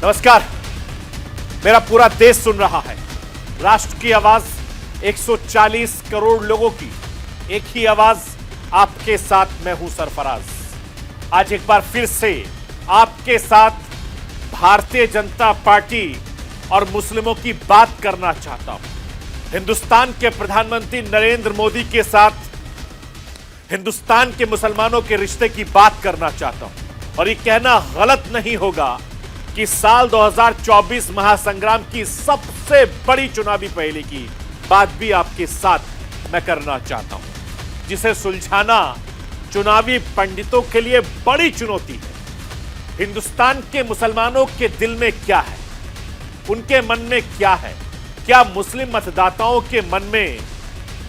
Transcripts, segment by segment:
नमस्कार। मेरा पूरा देश सुन रहा है। राष्ट्र की आवाज 140 करोड़ लोगों की एक ही आवाज, आपके साथ मैं हूं सरफराज। आज एक बार फिर से आपके साथ भारतीय जनता पार्टी और मुस्लिमों की बात करना चाहता हूं। हिंदुस्तान के प्रधानमंत्री नरेंद्र मोदी के साथ हिंदुस्तान के मुसलमानों के रिश्ते की बात करना चाहता हूं। और ये कहना गलत नहीं होगा कि साल 2024 महासंग्राम की सबसे बड़ी चुनावी पहेली की बात भी आपके साथ मैं करना चाहता हूं, जिसे सुलझाना चुनावी पंडितों के लिए बड़ी चुनौती है। हिंदुस्तान के मुसलमानों के दिल में क्या है, उनके मन में क्या है? क्या मुस्लिम मतदाताओं के मन में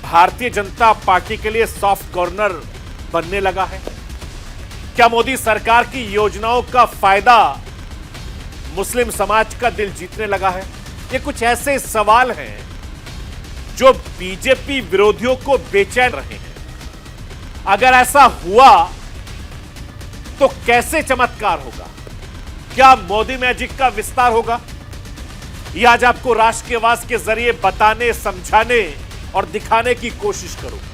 भारतीय जनता पार्टी के लिए सॉफ्ट कॉर्नर बनने लगा है? क्या मोदी सरकार की योजनाओं का फायदा मुस्लिम समाज का दिल जीतने लगा है? ये कुछ ऐसे सवाल हैं जो बीजेपी विरोधियों को बेचैन रहे हैं। अगर ऐसा हुआ तो कैसे चमत्कार होगा? क्या मोदी मैजिक का विस्तार होगा? यह आज आपको राष्ट्र की आवाज के जरिए बताने, समझाने और दिखाने की कोशिश करूंगा।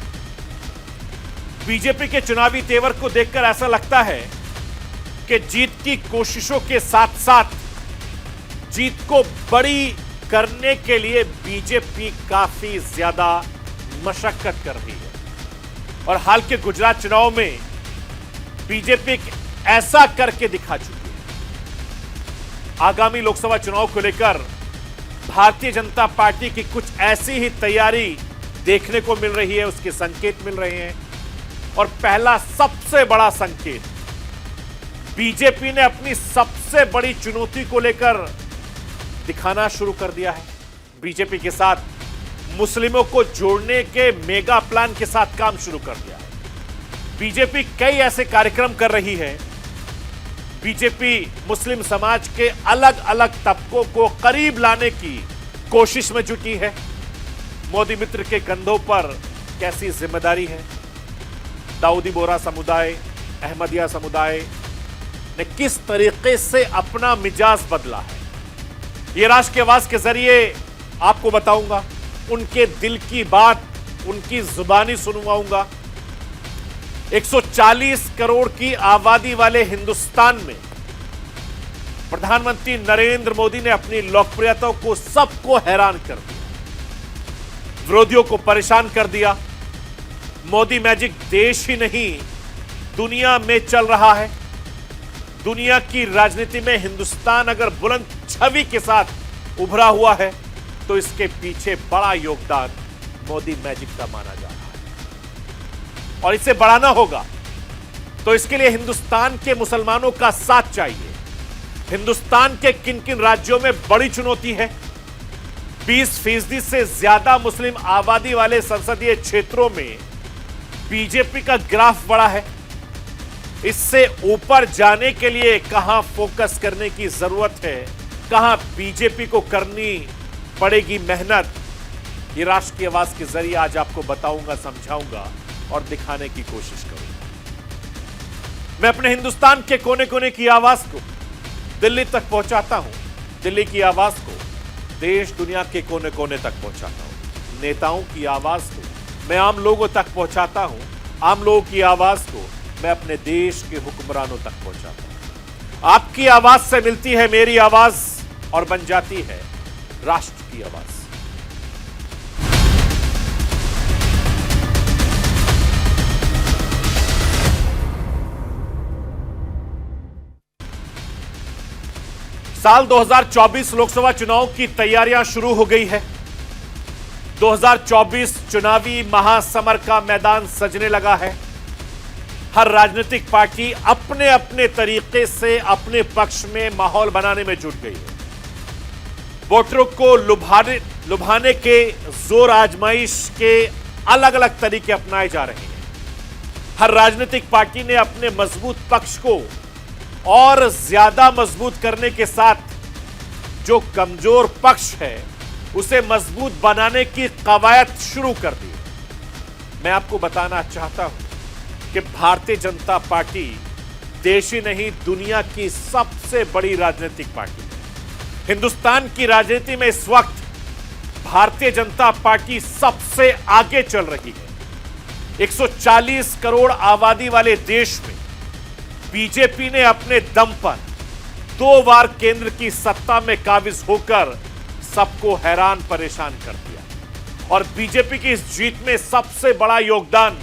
बीजेपी के चुनावी तेवर को देखकर ऐसा लगता है कि जीत की कोशिशों के साथ साथ जीत को बड़ी करने के लिए बीजेपी काफी ज्यादा मशक्कत कर रही है। और हाल के गुजरात चुनाव में बीजेपी ऐसा करके दिखा चुकी है। आगामी लोकसभा चुनाव को लेकर भारतीय जनता पार्टी की कुछ ऐसी ही तैयारी देखने को मिल रही है, उसके संकेत मिल रहे हैं। और पहला सबसे बड़ा संकेत, बीजेपी ने अपनी सबसे बड़ी चुनौती को लेकर दिखाना शुरू कर दिया है। बीजेपी के साथ मुस्लिमों को जोड़ने के मेगा प्लान के साथ काम शुरू कर दिया है। बीजेपी कई ऐसे कार्यक्रम कर रही है। बीजेपी मुस्लिम समाज के अलग अलग तबकों को करीब लाने की कोशिश में जुटी है। मोदी मित्र के कंधों पर कैसी जिम्मेदारी है? दाऊदी बोहरा समुदाय, अहमदिया समुदाय ने किस तरीके से अपना मिजाज बदला है, ये राष्ट्र की आवाज के जरिए आपको बताऊंगा। उनके दिल की बात उनकी जुबानी सुनवाऊंगा। 140 करोड़ की आबादी वाले हिंदुस्तान में प्रधानमंत्री नरेंद्र मोदी ने अपनी लोकप्रियता को सबको हैरान कर दिया, विरोधियों को परेशान कर दिया। मोदी मैजिक देश ही नहीं दुनिया में चल रहा है। दुनिया की राजनीति में हिंदुस्तान अगर बुलंद छवि के साथ उभरा हुआ है तो इसके पीछे बड़ा योगदान मोदी मैजिक का माना जा रहा है। और इसे बढ़ाना होगा तो इसके लिए हिंदुस्तान के मुसलमानों का साथ चाहिए। हिंदुस्तान के किन किन राज्यों में बड़ी चुनौती है? 20% से ज्यादा मुस्लिम आबादी वाले संसदीय क्षेत्रों में बीजेपी का ग्राफ बढ़ा है। इससे ऊपर जाने के लिए कहां फोकस करने की जरूरत है, कहां बीजेपी को करनी पड़ेगी मेहनत, ये राष्ट्र की आवाज के जरिए आज आपको बताऊंगा, समझाऊंगा और दिखाने की कोशिश करूंगा। मैं अपने हिंदुस्तान के कोने कोने की आवाज को दिल्ली तक पहुंचाता हूं, दिल्ली की आवाज को देश दुनिया के कोने कोने तक पहुंचाता हूं। नेताओं की आवाज को मैं आम लोगों तक पहुंचाता हूं, आम लोगों की आवाज को मैं अपने देश के हुक्मरानों तक पहुंचाता हूं। आपकी आवाज से मिलती है मेरी आवाज और बन जाती है राष्ट्र की आवाज। साल 2024 लोकसभा चुनाव की तैयारियां शुरू हो गई है। 2024 चुनावी महासमर का मैदान सजने लगा है। हर राजनीतिक पार्टी अपने अपने तरीके से अपने पक्ष में माहौल बनाने में जुट गई है। वोटरों को लुभाने के जोर आजमाइश के अलग अलग तरीके अपनाए जा रहे हैं। हर राजनीतिक पार्टी ने अपने मजबूत पक्ष को और ज्यादा मजबूत करने के साथ जो कमजोर पक्ष है उसे मजबूत बनाने की कवायद शुरू कर दी। मैं आपको बताना चाहता हूं कि भारतीय जनता पार्टी देश ही नहीं दुनिया की सबसे बड़ी राजनीतिक पार्टी है। हिंदुस्तान की राजनीति में इस वक्त भारतीय जनता पार्टी सबसे आगे चल रही है। 140 करोड़ आबादी वाले देश में बीजेपी ने अपने दम पर 2 बार केंद्र की सत्ता में काबिज होकर सबको हैरान परेशान कर दिया और बीजेपी की इस जीत में सबसे बड़ा योगदान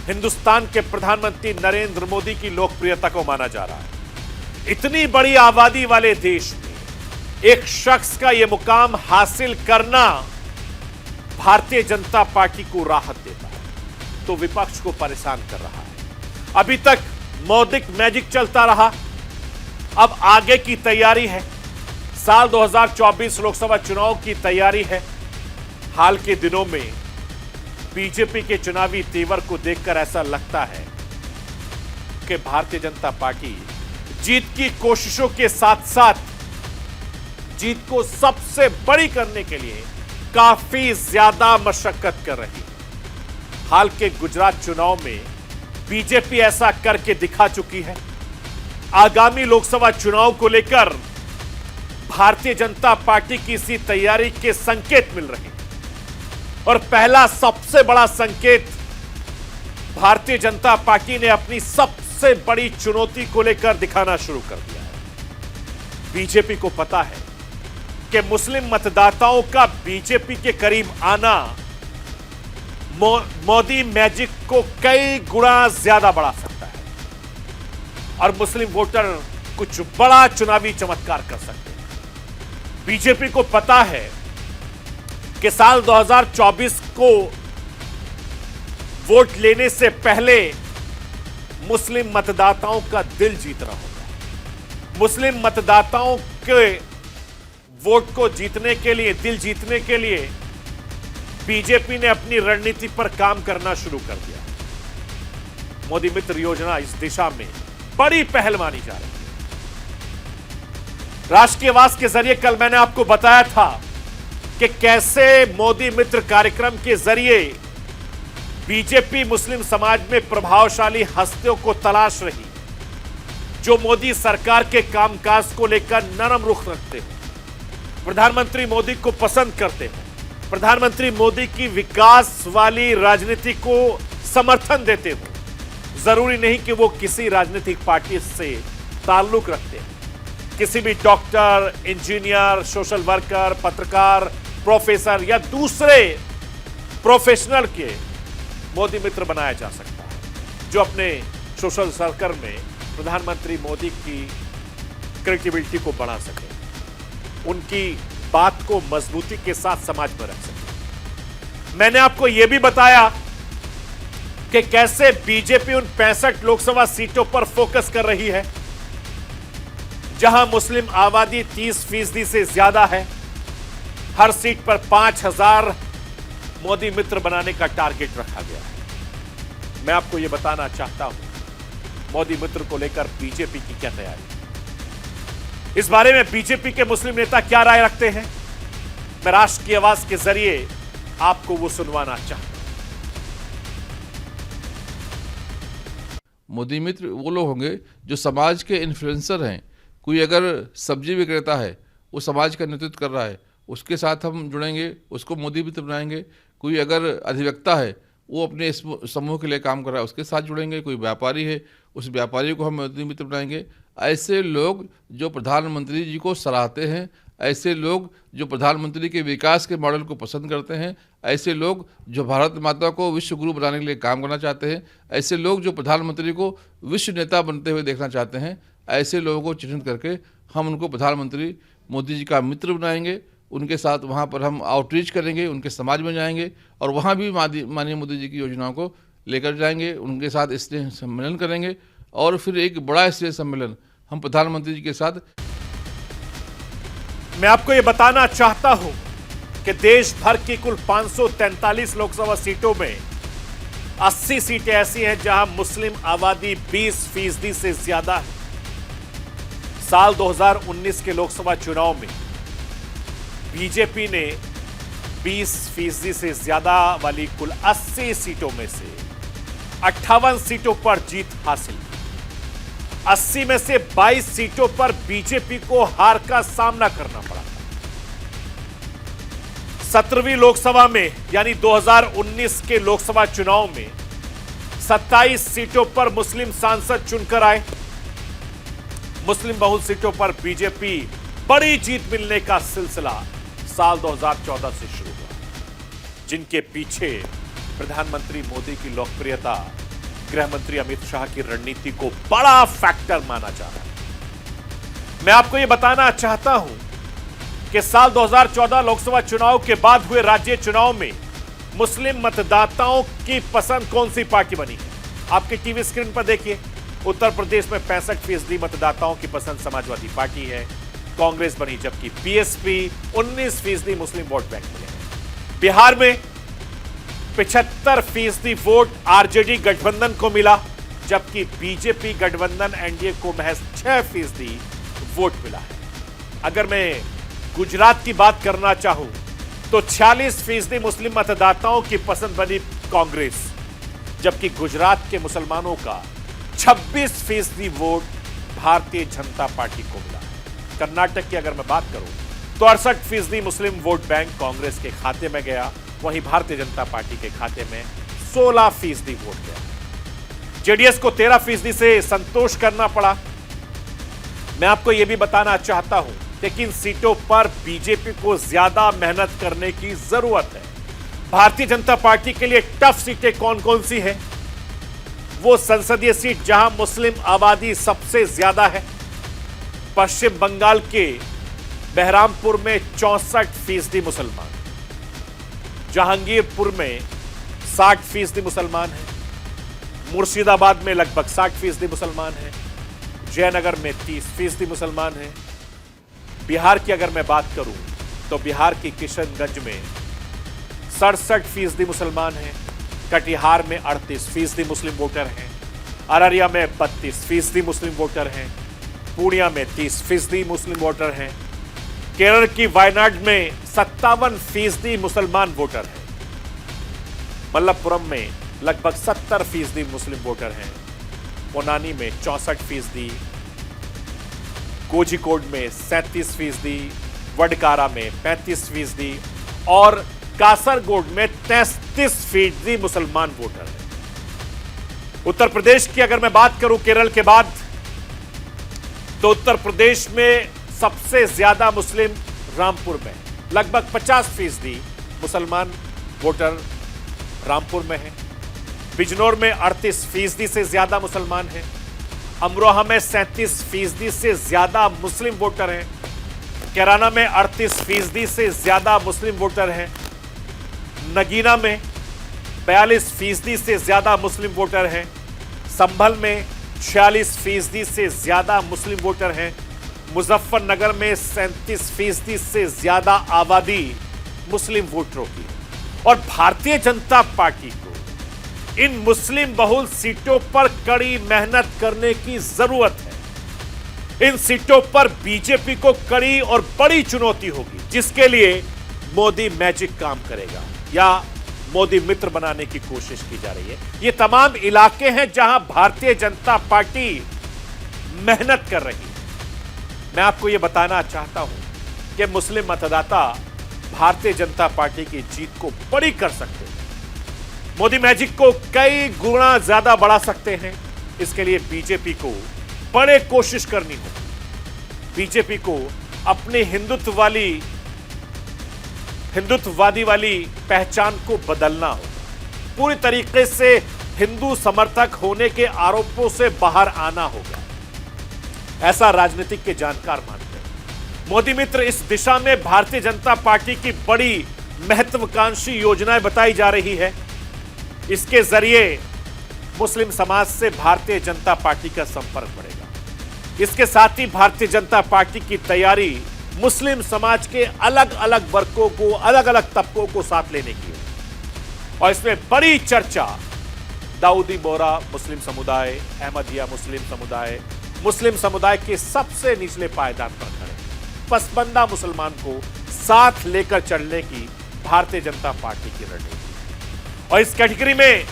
हिंदुस्तान के प्रधानमंत्री नरेंद्र मोदी की लोकप्रियता को माना जा रहा है। इतनी बड़ी आबादी वाले देश में एक शख्स का यह मुकाम हासिल करना भारतीय जनता पार्टी को राहत देता है तो विपक्ष को परेशान कर रहा है। अभी तक मौद्रिक मैजिक चलता रहा, अब आगे की तैयारी है। साल 2024 लोकसभा चुनाव की तैयारी है। हाल के दिनों में बीजेपी के चुनावी तेवर को देखकर ऐसा लगता है कि भारतीय जनता पार्टी जीत की कोशिशों के साथ साथ जीत को सबसे बड़ी करने के लिए काफी ज्यादा मशक्कत कर रही है। हाल के गुजरात चुनाव में बीजेपी ऐसा करके दिखा चुकी है। आगामी लोकसभा चुनाव को लेकर भारतीय जनता पार्टी की इसी तैयारी के संकेत मिल रहे हैं और पहला सबसे बड़ा संकेत भारतीय जनता पार्टी ने अपनी सबसे बड़ी चुनौती को लेकर दिखाना शुरू कर दिया है। बीजेपी को पता है कि मुस्लिम मतदाताओं का बीजेपी के करीब आना मोदी मैजिक को कई गुना ज्यादा बढ़ा सकता है और मुस्लिम वोटर कुछ बड़ा चुनावी चमत्कार कर सकते हैं। बीजेपी को पता है कि साल 2024 को वोट लेने से पहले मुस्लिम मतदाताओं का दिल जीतना होगा। मुस्लिम मतदाताओं के वोट को जीतने के लिए, दिल जीतने के लिए बीजेपी ने अपनी रणनीति पर काम करना शुरू कर दिया। मोदी मित्र योजना इस दिशा में बड़ी पहल मानी जा रही है। राष्ट्रीय आवास के जरिए कल मैंने आपको बताया था कि कैसे मोदी मित्र कार्यक्रम के जरिए बीजेपी मुस्लिम समाज में प्रभावशाली हस्तियों को तलाश रही जो मोदी सरकार के कामकाज को लेकर नरम रुख रखते हो, प्रधानमंत्री मोदी को पसंद करते हो, प्रधानमंत्री मोदी की विकास वाली राजनीति को समर्थन देते हो। जरूरी नहीं कि वो किसी राजनीतिक पार्टी से ताल्लुक रखते हो। किसी भी डॉक्टर, इंजीनियर, सोशल वर्कर, पत्रकार, प्रोफेसर या दूसरे प्रोफेशनल के मोदी मित्र बनाया जा सकता है जो अपने सोशल सर्कल में प्रधानमंत्री मोदी की क्रेडिबिलिटी को बढ़ा सके, उनकी बात को मजबूती के साथ समाज में रख सके। मैंने आपको यह भी बताया कि कैसे बीजेपी उन 65 लोकसभा सीटों पर फोकस कर रही है जहां मुस्लिम आबादी 30% से ज्यादा है। हर सीट पर 5000 मोदी मित्र बनाने का टारगेट रखा गया है। मैं आपको यह बताना चाहता हूं मोदी मित्र को लेकर बीजेपी की क्या तैयारी है। इस बारे में बीजेपी के मुस्लिम नेता क्या राय रखते हैं, मैं राष्ट्र की आवाज के जरिए आपको वो सुनवाना चाहता हूं। मोदी मित्र वो लोग होंगे जो समाज के इन्फ्लुएंसर हैं। कोई अगर सब्जी विक्रेता है, वो समाज का नेतृत्व कर रहा है, उसके साथ हम जुड़ेंगे, उसको मोदी मित्र बनाएंगे। कोई अगर अधिवक्ता है, वो अपने समूह के लिए काम कर रहा है, उसके साथ जुड़ेंगे। कोई व्यापारी है, उस व्यापारी को हम मोदी मित्र बनाएंगे। ऐसे लोग जो प्रधानमंत्री जी को सराहते हैं, ऐसे लोग जो प्रधानमंत्री के विकास के मॉडल को पसंद करते हैं, ऐसे लोग जो भारत माता को विश्व गुरु बनाने के लिए काम करना चाहते हैं, ऐसे लोग जो प्रधानमंत्री को विश्व नेता बनते हुए देखना चाहते हैं, ऐसे लोगों को चिन्हित करके हम उनको प्रधानमंत्री मोदी जी का मित्र बनाएंगे। उनके साथ वहाँ पर हम आउटरीच करेंगे, उनके समाज में जाएंगे और वहाँ भी माननीय मोदी जी की योजनाओं को लेकर जाएंगे। उनके साथ स्नेह सम्मेलन करेंगे और फिर एक बड़ा स्नेह सम्मेलन हम प्रधानमंत्री जी के साथ। मैं आपको ये बताना चाहता हूं कि देश भर की कुल 543 लोकसभा सीटों में 80 सीटें ऐसी हैं जहां मुस्लिम आबादी 20% से ज्यादा है। साल 2019 के लोकसभा चुनाव में बीजेपी ने 20% से ज्यादा वाली कुल 80 सीटों में से 58 सीटों पर जीत हासिल की 80 में से 22 सीटों पर बीजेपी को हार का सामना करना पड़ा। 17वीं लोकसभा में यानी 2019 के लोकसभा चुनाव में 27 सीटों पर मुस्लिम सांसद चुनकर आए। मुस्लिम बहुल सीटों पर बीजेपी बड़ी जीत मिलने का सिलसिला साल 2014 से शुरू हुआ, जिनके पीछे प्रधानमंत्री मोदी की लोकप्रियता, गृह मंत्री अमित शाह की रणनीति को बड़ा फैक्टर माना जा रहा है। मैं आपको यह बताना चाहता हूं कि साल 2014 लोकसभा चुनाव के बाद हुए राज्य चुनाव में मुस्लिम मतदाताओं की पसंद कौन सी पार्टी बनी है। आपके टीवी स्क्रीन पर देखिए, उत्तर प्रदेश में 65% मतदाताओं की पसंद समाजवादी पार्टी है, कांग्रेस बनी, जबकि बीएसपी 19% मुस्लिम वोट बैंक मिले हैं। बिहार में 75% वोट आरजेडी गठबंधन को मिला, जबकि बीजेपी गठबंधन एनडीए को महज 6% वोट मिला है। अगर मैं गुजरात की बात करना चाहूं तो 46% मुस्लिम मतदाताओं की पसंद बनी कांग्रेस, जबकि गुजरात के मुसलमानों का 26% वोट भारतीय जनता पार्टी को मिला है। कर्नाटक की अगर मैं बात करूं तो 68% मुस्लिम वोट बैंक कांग्रेस के खाते में गया, वहीं भारतीय जनता पार्टी के खाते में 16% वोट गया। जेडीएस को 13% से संतोष करना पड़ा। मैं आपको यह भी बताना चाहता हूं कि किन सीटों पर बीजेपी को ज्यादा मेहनत करने की जरूरत है। भारतीय जनता पार्टी के लिए टफ सीटें कौन कौन सी है? वो संसदीय सीट जहां मुस्लिम आबादी सबसे ज्यादा है। पश्चिम बंगाल के बहरामपुर में 64% मुसलमान, जहांगीरपुर में 60% मुसलमान है, मुर्शिदाबाद में लगभग 60% मुसलमान है, जयनगर में 30% मुसलमान है। बिहार की अगर मैं बात करूं तो बिहार की किशनगंज में 67% मुसलमान हैं, कटिहार में 38% मुस्लिम वोटर हैं, अररिया में 32% मुस्लिम वोटर हैं, पूर्णिया में 30% मुस्लिम वोटर हैं, केरल की वायनाड में 57% मुसलमान वोटर हैं, मलप्पुरम में लगभग 70% मुस्लिम वोटर हैं, पोनानी में 64%, कोझिकोड में 37%, वडकारा में 35% और कासरगोड में 33% मुसलमान वोटर हैं। उत्तर प्रदेश की अगर मैं बात करूं केरल के बाद, तो उत्तर प्रदेश में सबसे ज्यादा मुस्लिम रामपुर में, लगभग 50% मुसलमान वोटर रामपुर में है। बिजनौर में 38% से ज्यादा मुसलमान हैं, अमरोहा में 37% से ज्यादा मुस्लिम वोटर हैं, कैराना में 38% से ज्यादा मुस्लिम वोटर हैं, नगीना में 42% से ज्यादा मुस्लिम वोटर हैं, संभल में 46% से ज्यादा मुस्लिम वोटर हैं, मुजफ्फरनगर में 37% से ज्यादा आबादी मुस्लिम वोटरों की है। और भारतीय जनता पार्टी को इन मुस्लिम बहुल सीटों पर कड़ी मेहनत करने की जरूरत है। इन सीटों पर बीजेपी को कड़ी और बड़ी चुनौती होगी, जिसके लिए मोदी मैजिक काम करेगा या मोदी मित्र बनाने की कोशिश की जा रही है। ये तमाम इलाके हैं जहां भारतीय जनता पार्टी मेहनत कर रही है। मैं आपको यह बताना चाहता हूं कि मुस्लिम मतदाता भारतीय जनता पार्टी की जीत को बड़ी कर सकते हैं, मोदी मैजिक को कई गुना ज्यादा बढ़ा सकते हैं। इसके लिए बीजेपी को बड़े कोशिश करनी होगी। बीजेपी को अपनी हिंदुत्ववादी वाली पहचान को बदलना होगा। पूरी तरीके से हिंदू समर्थक होने के आरोपों से बाहर आना होगा, ऐसा राजनीतिक के जानकार मानते हैं। मोदी मित्र इस दिशा में भारतीय जनता पार्टी की बड़ी महत्वाकांक्षी योजनाएं बताई जा रही है। इसके जरिए मुस्लिम समाज से भारतीय जनता पार्टी का संपर्क बढ़ेगा। इसके साथ ही भारतीय जनता पार्टी की तैयारी मुस्लिम समाज के अलग अलग वर्गों को, अलग अलग तबकों को साथ लेने की है। और इसमें बड़ी चर्चा दाऊदी बोहरा मुस्लिम समुदाय, अहमदिया मुस्लिम समुदाय के सबसे निचले पायदान पर खड़े पसबंदा मुसलमान को साथ लेकर चलने की भारतीय जनता पार्टी की रणनीति। और इस कैटेगरी में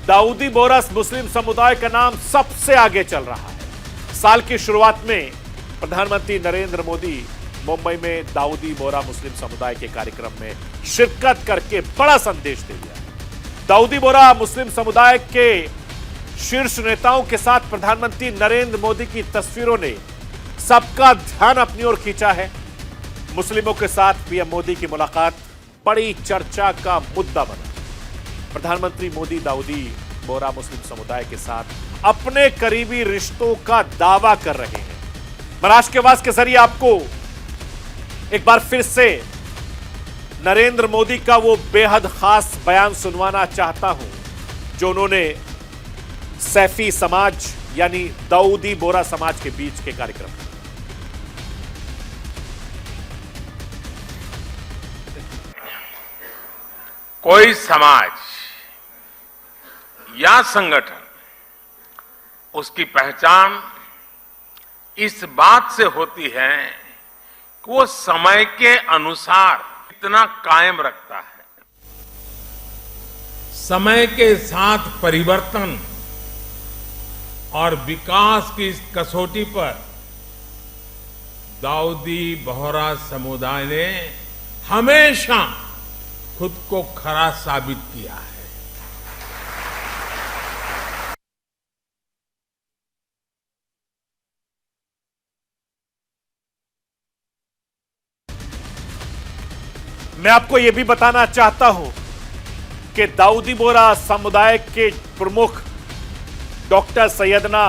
दाऊदी बोहरा मुस्लिम समुदाय का नाम सबसे आगे चल रहा है। साल की शुरुआत में प्रधानमंत्री नरेंद्र मोदी मुंबई में दाऊदी बोहरा मुस्लिम समुदाय के कार्यक्रम में शिरकत करके बड़ा संदेश दे दिया। दाऊदी बोहरा मुस्लिम समुदाय के शीर्ष नेताओं के साथ प्रधानमंत्री नरेंद्र मोदी की तस्वीरों ने सबका ध्यान अपनी ओर खींचा है। मुस्लिमों के साथ पीएम मोदी की मुलाकात बड़ी चर्चा का मुद्दा बना। प्रधानमंत्री मोदी दाऊदी बोहरा मुस्लिम समुदाय के साथ अपने करीबी रिश्तों का दावा कर रहे हैं। मैं राष्ट्र के आवाज के जरिए आपको एक बार फिर से नरेंद्र मोदी का वो बेहद खास बयान सुनवाना चाहता हूं जो उन्होंने सैफी समाज यानी दाऊदी बोहरा समाज के बीच के कार्यक्रम में। कोई समाज या संगठन उसकी पहचान इस बात से होती है कि वो समय के अनुसार कितना कायम रखता है। समय के साथ परिवर्तन और विकास की इस कसौटी पर दाऊदी बोहरा समुदाय ने हमेशा खुद को खरा साबित किया है। मैं आपको यह भी बताना चाहता हूं कि दाऊदी बोहरा समुदाय के प्रमुख डॉक्टर सैयदना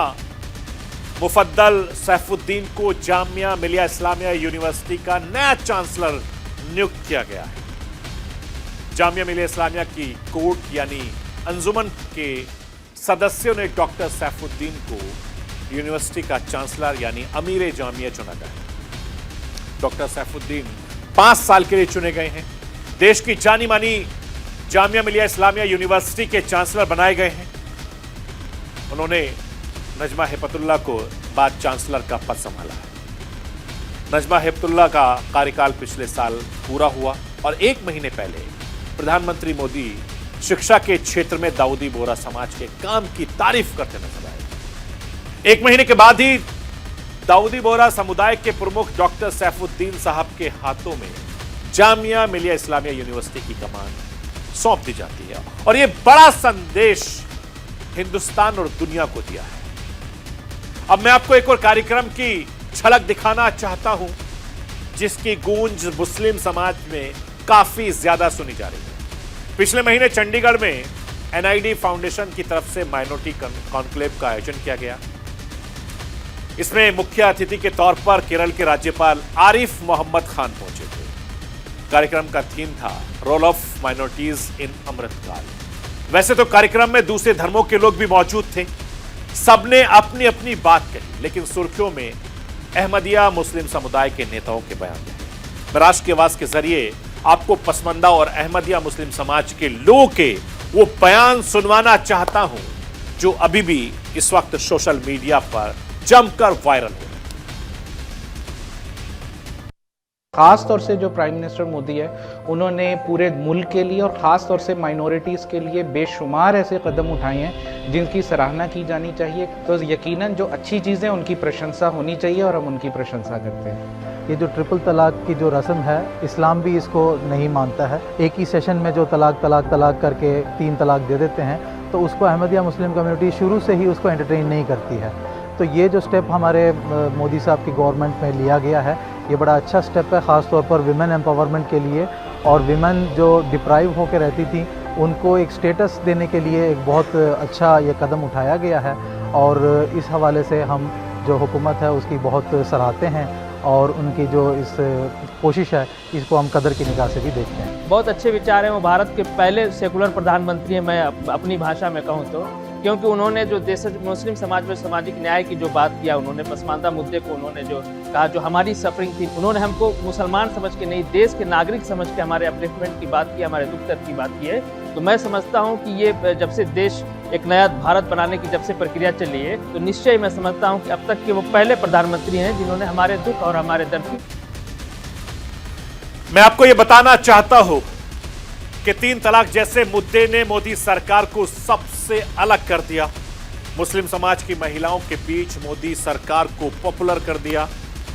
मुफद्दल सैफुद्दीन को जामिया मिलिया इस्लामिया यूनिवर्सिटी का नया चांसलर नियुक्त किया गया है। जामिया मिलिया इस्लामिया की कोर्ट यानी अंजुमन के सदस्यों ने डॉक्टर सैफुद्दीन को यूनिवर्सिटी का चांसलर यानी अमीर जामिया चुना गया है। डॉक्टर सैफुद्दीन 5 साल के लिए चुने गए हैं। देश की जानी मानी जामिया मिलिया इस्लामिया यूनिवर्सिटी के चांसलर बनाए गए हैं। उन्होंने नजमा हेपतुल्लाह को बाद चांसलर का पद संभाला है। नजमा हेपतुल्लाह का कार्यकाल पिछले साल पूरा हुआ और 1 महीने पहले प्रधानमंत्री मोदी शिक्षा के क्षेत्र में दाऊदी बोहरा समाज के काम की तारीफ करते नजर आए। 1 महीने के बाद ही दाऊदी बोहरा समुदाय के प्रमुख डॉक्टर सैफुद्दीन साहब के हाथों में जामिया मिलिया इस्लामिया यूनिवर्सिटी की कमान सौंप दी जाती है और यह बड़ा संदेश हिंदुस्तान और दुनिया को दिया है। अब मैं आपको एक और कार्यक्रम की झलक दिखाना चाहता हूं जिसकी गूंज मुस्लिम समाज में काफी ज्यादा सुनी जा रही है। पिछले महीने चंडीगढ़ में एनआईडी फाउंडेशन की तरफ से माइनॉरिटी कॉन्क्लेव का आयोजन किया गया। इसमें मुख्य अतिथि के तौर पर केरल के राज्यपाल आरिफ मोहम्मद खान पहुंचे थे। कार्यक्रम का थीम था रोल ऑफ माइनॉरिटीज इन अमृतकाल। वैसे तो कार्यक्रम में दूसरे धर्मों के लोग भी मौजूद थे। सबने अपनी अपनी बात कही, लेकिन सुर्खियों में अहमदिया मुस्लिम समुदाय के नेताओं के बयान रहे। मैं राष्ट्र की आवाज के जरिए आपको पसमंदा और अहमदिया मुस्लिम समाज के लोगों के वो बयान सुनवाना चाहता हूं जो अभी भी इस वक्त सोशल मीडिया पर जमकर वायरल हो रहे हैं। खास तौर से जो प्राइम मिनिस्टर मोदी है उन्होंने पूरे मुल्क के लिए और ख़ास तौर से माइनॉरिटीज़ के लिए बेशुमार ऐसे कदम उठाए हैं जिनकी सराहना की जानी चाहिए। तो यकीनन जो अच्छी चीज़ें उनकी प्रशंसा होनी चाहिए और हम उनकी प्रशंसा करते हैं। ये जो ट्रिपल तलाक की जो रस्म है, इस्लाम भी इसको नहीं मानता है। एक ही सेशन में जो तलाक करके 3 तलाक दे देते हैं, तो उसको अहमदिया मुस्लिम कम्युनिटी शुरू से ही उसको एंटरटेन नहीं करती है। तो ये जो स्टेप हमारे मोदी साहब की गवर्नमेंट में लिया गया है, ये बड़ा अच्छा स्टेप है, ख़ास तौर पर विमेन एम्पावरमेंट के लिए। और विमेन जो डिप्राइव होकर रहती थी उनको एक स्टेटस देने के लिए एक बहुत अच्छा ये कदम उठाया गया है। और इस हवाले से हम जो हुकूमत है उसकी बहुत सराहते हैं और उनकी जो इस कोशिश है इसको हम कदर की निगाह से भी देखते हैं। बहुत अच्छे विचार हैं। वो भारत के पहले सेकुलर प्रधानमंत्री हैं, मैं अपनी भाषा में कहूँ तो, क्योंकि उन्होंने जो देश मुस्लिम समाज में सामाजिक न्याय की जो बात किया, उन्होंने पसमानदा मुद्दे को उन्होंने जो कहा, जो हमारी सफरिंग थी, उन्होंने हमको मुसलमान समझ के नहीं, देश के नागरिक समझ के हमारे अपलिफ्टमेंट की बात की, हमारे दुख दर्द की बात की है। तो मैं समझता हूँ कि ये जब से देश एक नया भारत बनाने की जब से प्रक्रिया चली है, तो निश्चय मैं समझता हूँ कि अब तक के वो पहले प्रधानमंत्री हैं जिन्होंने हमारे दुख और हमारे दर्द की। मैं आपको ये बताना चाहता हूं कि 3 तलाक जैसे मुद्दे ने मोदी सरकार को सबसे अलग कर दिया। मुस्लिम समाज की महिलाओं के बीच मोदी सरकार को पॉपुलर कर दिया।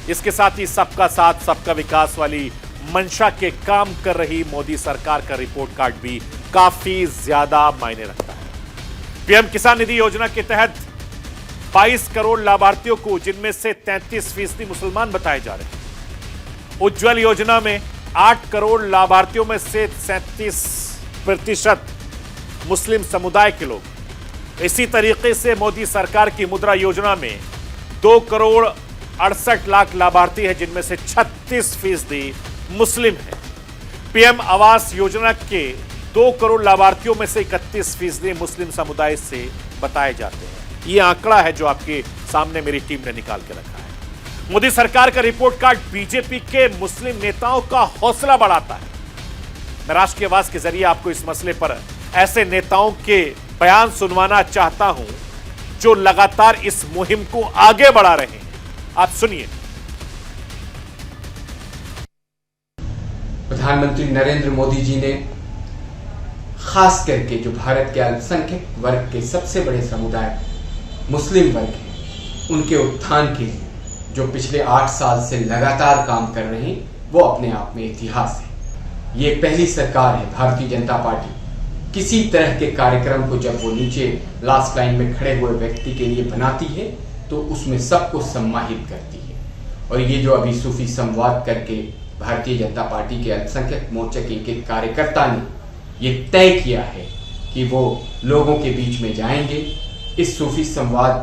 इसके साथ ही सबका साथ सबका विकास वाली मंशा के काम कर रही मोदी सरकार का रिपोर्ट कार्ड भी काफी ज्यादा मायने रखता है। पीएम किसान निधि योजना के तहत 22 करोड़ लाभार्थियों को, जिनमें से 33% मुसलमान बताए जा रहे हैं। उज्ज्वल योजना में 8 करोड़ लाभार्थियों में से 37% मुस्लिम समुदाय के लोग। इसी तरीके से मोदी सरकार की मुद्रा योजना में 2 करोड़ 68 लाख लाभार्थी हैं, जिनमें से 36% मुस्लिम हैं। पीएम आवास योजना के 2 करोड़ लाभार्थियों में से 31% मुस्लिम समुदाय से बताए जाते हैं। यह आंकड़ा है जो आपके सामने मेरी टीम ने निकाल के रखा है। मोदी सरकार का रिपोर्ट कार्ड बीजेपी के मुस्लिम नेताओं का हौसला बढ़ाता है। मैं राष्ट्र की आवाज के जरिए आपको इस मसले पर ऐसे नेताओं के बयान सुनवाना चाहता हूं जो लगातार इस मुहिम को आगे बढ़ा रहे हैं। आप सुनिए। प्रधानमंत्री नरेंद्र मोदी जी ने खास करके जो भारत के अल्पसंख्यक वर्ग के सबसे बड़े समुदाय मुस्लिम वर्ग हैं, उनके उत्थान के लिए जो पिछले 8 साल से लगातार काम कर रहे हैं, वो अपने आप में इतिहास है। ये पहली सरकार है भारतीय जनता पार्टी किसी तरह के कार्यक्रम को जब वो नीचे लास्ट लाइन में खड़े हुए व्यक्ति के लिए बनाती है तो उसमें सबको सम्मानित करती है। और ये जो अभी सूफी संवाद करके भारतीय जनता पार्टी के अल्पसंख्यक मोर्चा के एक कार्यकर्ता ने ये तय किया है कि वो लोगों के बीच में जाएंगे। इस सूफी संवाद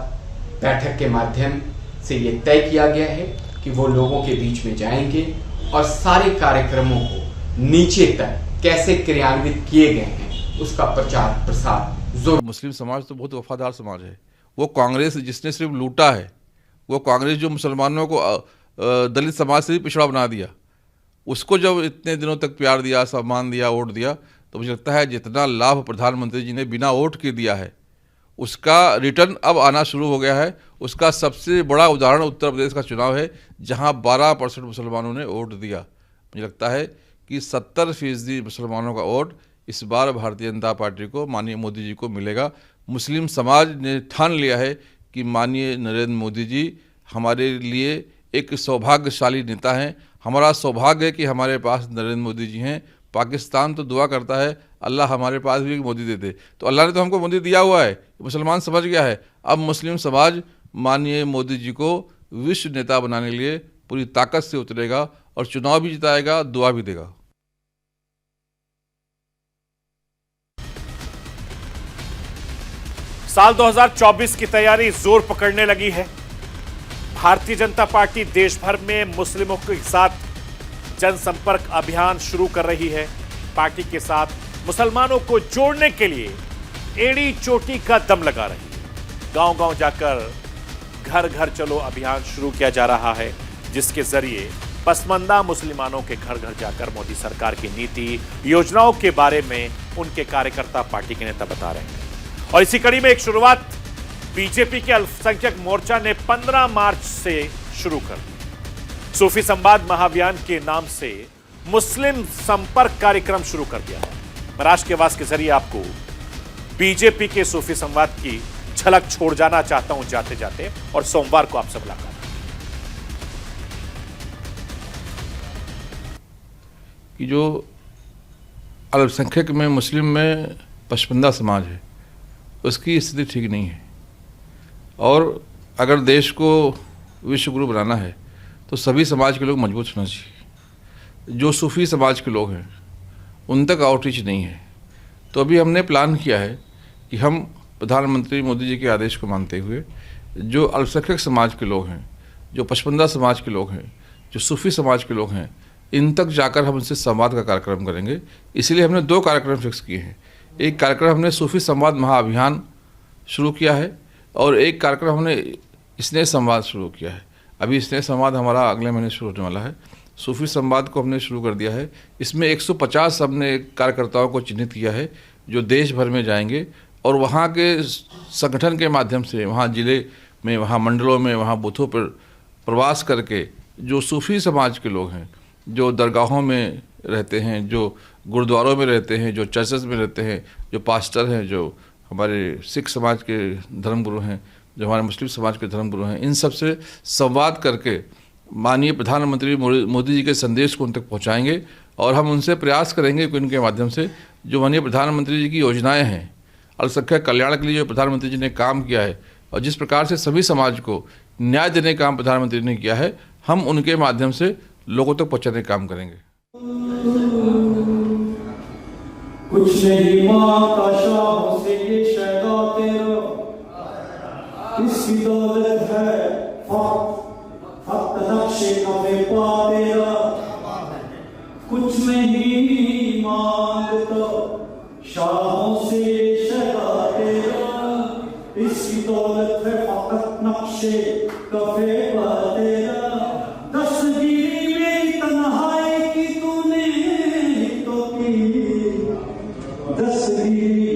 बैठक के माध्यम से ये तय किया गया है कि वो लोगों के बीच में जाएंगे और सारे कार्यक्रमों को नीचे तक कैसे क्रियान्वित किए गए हैं उसका प्रचार प्रसार जोर। मुस्लिम समाज तो बहुत वफादार समाज है। वो कांग्रेस जिसने सिर्फ लूटा है, वो कांग्रेस जो मुसलमानों को दलित समाज से भी पिछड़ा बना दिया, उसको जब इतने दिनों तक प्यार दिया, सम्मान दिया, वोट दिया, तो मुझे लगता है जितना लाभ प्रधानमंत्री जी ने बिना वोट के दिया है उसका रिटर्न अब आना शुरू हो गया है। उसका सबसे बड़ा उदाहरण उत्तर प्रदेश का चुनाव है, जहां 12% मुसलमानों ने वोट दिया। मुझे लगता है कि 70% मुसलमानों का वोट इस बार भारतीय जनता पार्टी को, माननीय मोदी जी को मिलेगा। मुस्लिम समाज ने ठान लिया है कि माननीय नरेंद्र मोदी जी हमारे लिए एक सौभाग्यशाली नेता हैं। हमारा सौभाग्य है कि हमारे पास नरेंद्र मोदी जी हैं। पाकिस्तान तो दुआ करता है अल्लाह हमारे पास भी मोदी दे दे, तो अल्लाह ने तो हमको मोदी दिया हुआ है, मुसलमान समझ गया है। अब मुस्लिम समाज माननीय मोदी जी को विश्व नेता बनाने के लिए पूरी ताकत से उतरेगा और चुनाव भी जिताएगा, दुआ भी देगा। साल 2024 की तैयारी जोर पकड़ने लगी है। भारतीय जनता पार्टी देश भर में मुस्लिमों के साथ जनसंपर्क अभियान शुरू कर रही है। पार्टी के साथ मुसलमानों को जोड़ने के लिए एड़ी चोटी का दम लगा रही है। गांव-गांव जाकर घर घर चलो अभियान शुरू किया जा रहा है, जिसके जरिए पसमानदा मुसलमानों के घर घर जाकर मोदी सरकार की नीति योजनाओं के बारे में उनके कार्यकर्ता पार्टी के नेता बता रहे हैं। और इसी कड़ी में एक शुरुआत बीजेपी के अल्पसंख्यक मोर्चा ने 15 मार्च से शुरू कर दी। सूफी संवाद महाअभियान के नाम से मुस्लिम संपर्क कार्यक्रम शुरू कर दिया है। मैं राष्ट्र की आवाज के जरिए आपको बीजेपी के सूफी संवाद की झलक छोड़ जाना चाहता हूं जाते जाते, और सोमवार को आपसे मुलाकात। कि जो अल्पसंख्यक में मुस्लिम में पसमानदा समाज है, उसकी स्थिति ठीक नहीं है। और अगर देश को विश्व गुरु बनाना है तो सभी समाज के लोग मजबूत होना चाहिए। जो सूफी समाज के लोग हैं उन तक आउटरीच नहीं है। तो अभी हमने प्लान किया है कि हम प्रधानमंत्री मोदी जी के आदेश को मानते हुए जो अल्पसंख्यक समाज के लोग हैं, जो पसमानदा समाज के लोग हैं, जो सूफी समाज के लोग हैं, इन तक जाकर हम उनसे संवाद का कार्यक्रम करेंगे। इसलिए हमने 2 कार्यक्रम फिक्स किए हैं। एक कार्यक्रम हमने सूफी संवाद महाअभियान शुरू किया है और एक कार्यक्रम हमने स्नेह संवाद शुरू किया है। अभी स्नेह संवाद हमारा अगले महीने शुरू होने वाला है। सूफी संवाद को हमने शुरू कर दिया है। इसमें 150 हमने कार्यकर्ताओं को चिन्हित किया है जो देश भर में जाएंगे और वहाँ के संगठन के माध्यम से, वहाँ ज़िले में, वहाँ मंडलों में, वहाँ बूथों पर प्रवास करके जो सूफी समाज के लोग हैं, जो दरगाहों में रहते हैं, जो गुरुद्वारों में रहते हैं, जो चर्चेस में रहते हैं, जो पास्टर हैं, जो हमारे सिख समाज के धर्मगुरु हैं, जो हमारे मुस्लिम समाज के धर्मगुरु हैं, इन सब से संवाद करके माननीय प्रधानमंत्री मोदी जी के संदेश को उन तक पहुंचाएंगे। और हम उनसे प्रयास करेंगे कि उनके माध्यम से जो माननीय प्रधानमंत्री जी की योजनाएं हैं, अल्पसंख्यक कल्याण के लिए जो प्रधानमंत्री जी ने काम किया है और जिस प्रकार से सभी समाज को न्याय देने का काम प्रधानमंत्री ने किया है, हम उनके माध्यम से लोगों तक पहुंचाने का काम करेंगे। कुछ नहीं मांगता शाहों से ये शैदा तेरा, इसकी दौलत है फक्त नक्शे का बेपा तेरा। कुछ नहीं मांगता शाहों से ये शैदा तेरा, इसकी दौलत है फक्त नक्शे का बेपा तेरा। दस्तगीरी में तन्हाई की तूने तो की, दस्तगीरी